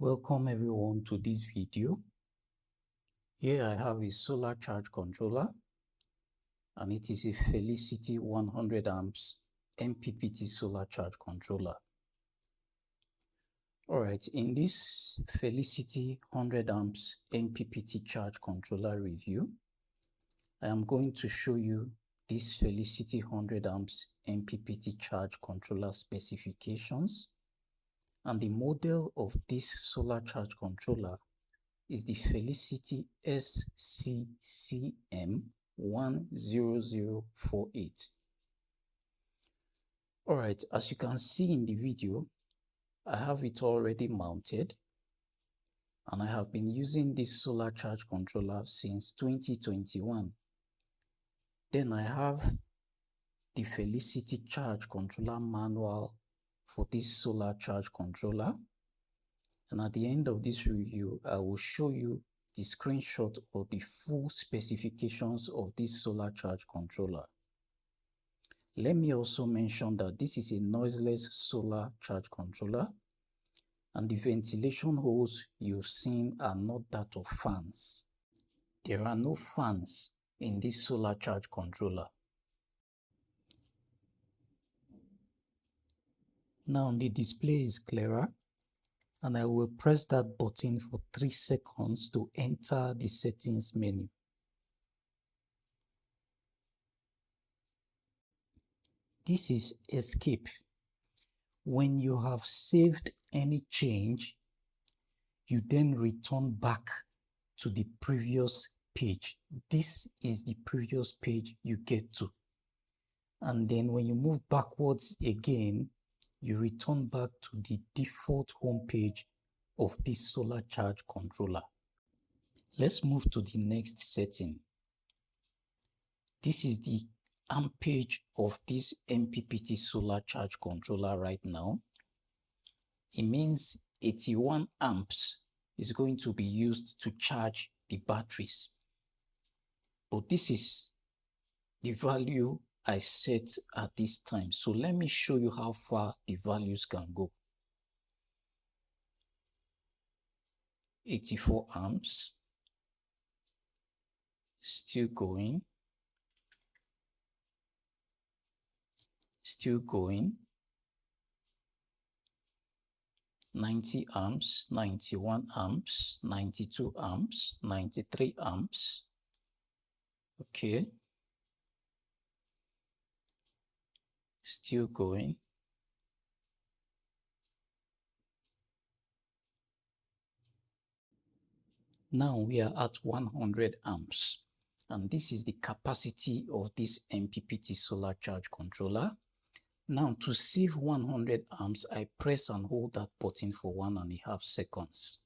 Welcome everyone to this video. Here I have a solar charge controller and it is a Felicity 100 amps MPPT Solar Charge Controller. Alright, in this Felicity 100 amps MPPT Charge Controller review, I am going to show you this Felicity 100 amps MPPT Charge Controller specifications, and the model of this solar charge controller is the Felicity SCCM10048. Alright, as you can see in the video, I have it already mounted and I have been using this solar charge controller since 2021. Then I have the Felicity charge controller manual for this solar charge controller. And at the end of this review, I will show you the screenshot of the full specifications of this solar charge controller. Let me also mention that this is a noiseless solar charge controller, and the ventilation holes you've seen are not that of fans. There are no fans in this solar charge controller. Now the display is clearer, and I will press that button for 3 seconds to enter the settings menu. This is escape. When you have saved any change, you then return back to the previous page. This is the previous page you get to. And then when you move backwards again, you return back to the default home page of this solar charge controller. Let's move to the next setting. This is the ampage of this MPPT solar charge controller right now. It means 81 amps is going to be used to charge the batteries. But this is the value I set at this time. So let me show you how far the values can go. 84 amps. Still going. Still going. 90 amps, 91 amps, 92 amps, 93 amps. Okay. Still going. Now we are at 100 amps, and this is the capacity of this MPPT solar charge controller. Now to save 100 amps, I press and hold that button for 1.5 seconds.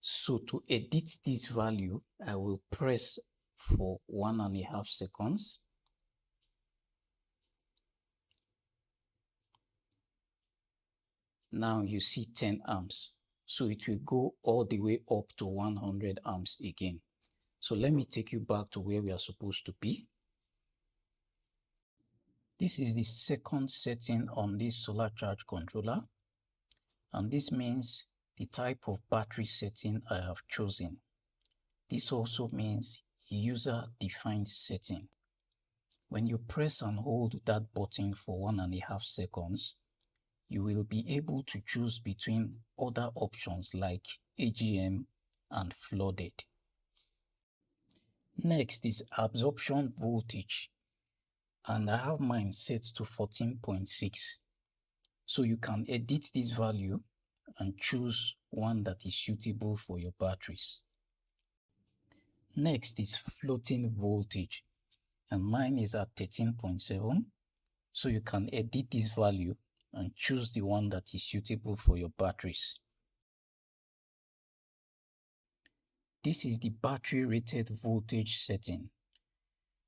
So to edit this value, I will press for 1.5 seconds. Now you see 10 amps. So it will go all the way up to 100 amps again. So let me take you back to where we are supposed to be. This is the second setting on this solar charge controller, and this means the type of battery setting I have chosen. This also means user-defined setting. When you press and hold that button for 1.5 seconds, you will be able to choose between other options like AGM and flooded. Next is absorption voltage, and I have mine set to 14.6. So you can edit this value and choose one that is suitable for your batteries. Next is floating voltage, and mine is at 13.7. So you can edit this value and choose the one that is suitable for your batteries. This is the battery rated voltage setting,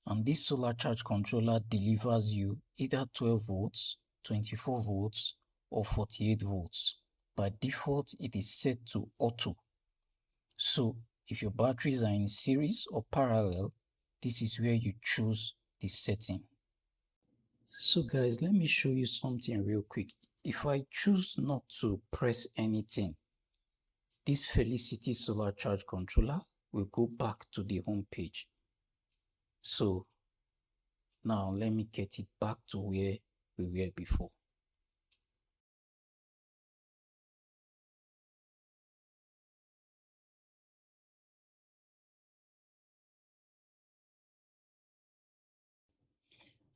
and this solar charge controller delivers you either 12 volts, 24 volts or 48 volts. By default, it is set to auto. So if your batteries are in series or parallel, this is where you choose the setting. So guys, let me show you something real quick. if I choose not to press anything, this Felicity Solar Charge Controller will go back to the home page. So now let me get it back to where we were before.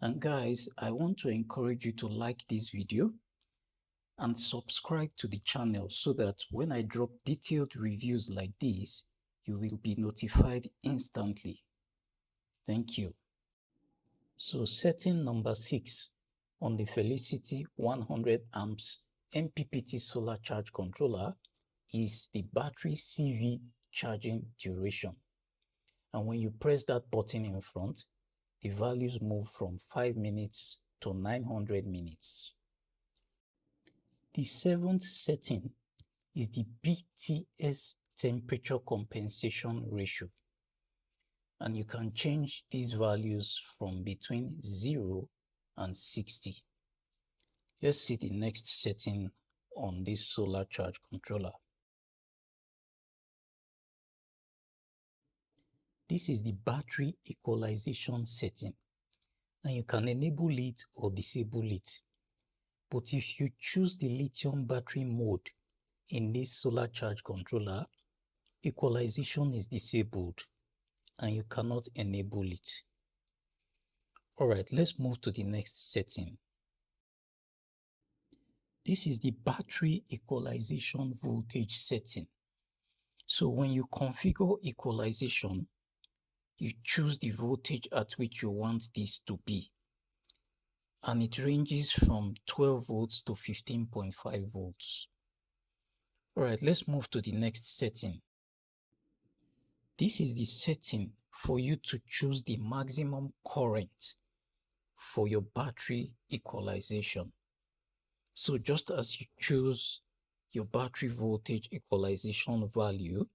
And guys, I want to encourage you to like this video and subscribe to the channel so that when I drop detailed reviews like this, you will be notified instantly. Thank you. So setting number 6 on the Felicity 100 amps MPPT Solar Charge Controller is the battery CV charging duration. And when you press that button in front, the values move from 5 minutes to 900 minutes. The 7th setting is the BTS temperature compensation ratio. And you can change these values from between 0 and 60. Let's see the next setting on this solar charge controller. This is the battery equalization setting, and you can enable it or disable it. But if you choose the lithium battery mode in this solar charge controller, equalization is disabled and you cannot enable it. Alright, let's move to the next setting. This is the battery equalization voltage setting. So when you configure equalization, you choose the voltage at which you want this to be. And it ranges from 12 volts to 15.5 volts. Alright, let's move to the next setting. This is the setting for you to choose the maximum current for your battery equalization. So just as you choose your battery voltage equalization value,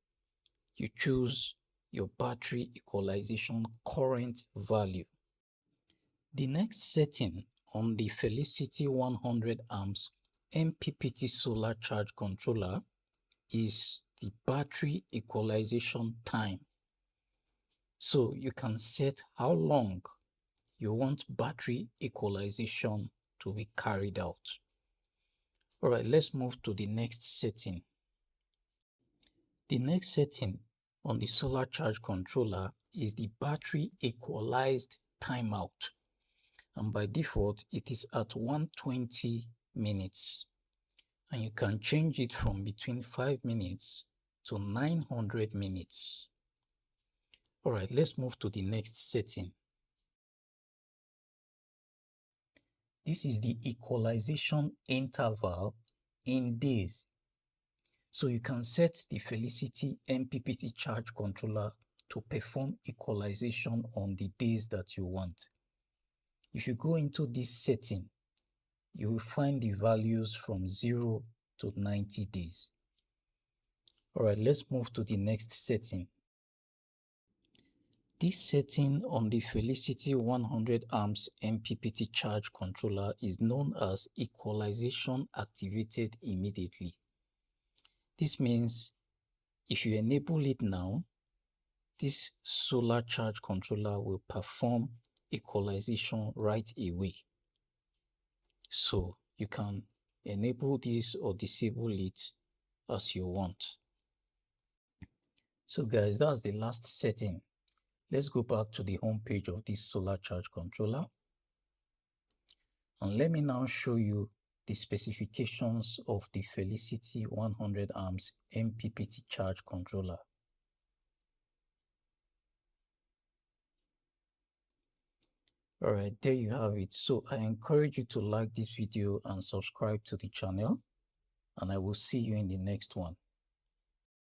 you choose your battery equalization current value. The next setting on the Felicity 100 amps MPPT Solar Charge Controller is the battery equalization time. So you can set how long you want battery equalization to be carried out. Alright, let's move to the next setting. The next setting on the solar charge controller is the battery equalized timeout. And by default, it is at 120 minutes. And you can change it from between 5 minutes to 900 minutes. Alright, let's move to the next setting. This is the equalization interval in days. So you can set the Felicity MPPT charge controller to perform equalization on the days that you want. If you go into this setting, you will find the values from 0 to 90 days. Alright, let's move to the next setting. This setting on the Felicity 100 amps MPPT charge controller is known as equalization activated immediately. This means if you enable it now, this solar charge controller will perform equalization right away. So you can enable this or disable it as you want. So guys, that's the last setting. Let's go back to the home page of this solar charge controller. And let me now show you the specifications of the Felicity 100 amps MPPT charge controller. Alright, there you have it. So I encourage you to like this video and subscribe to the channel, and I will see you in the next one.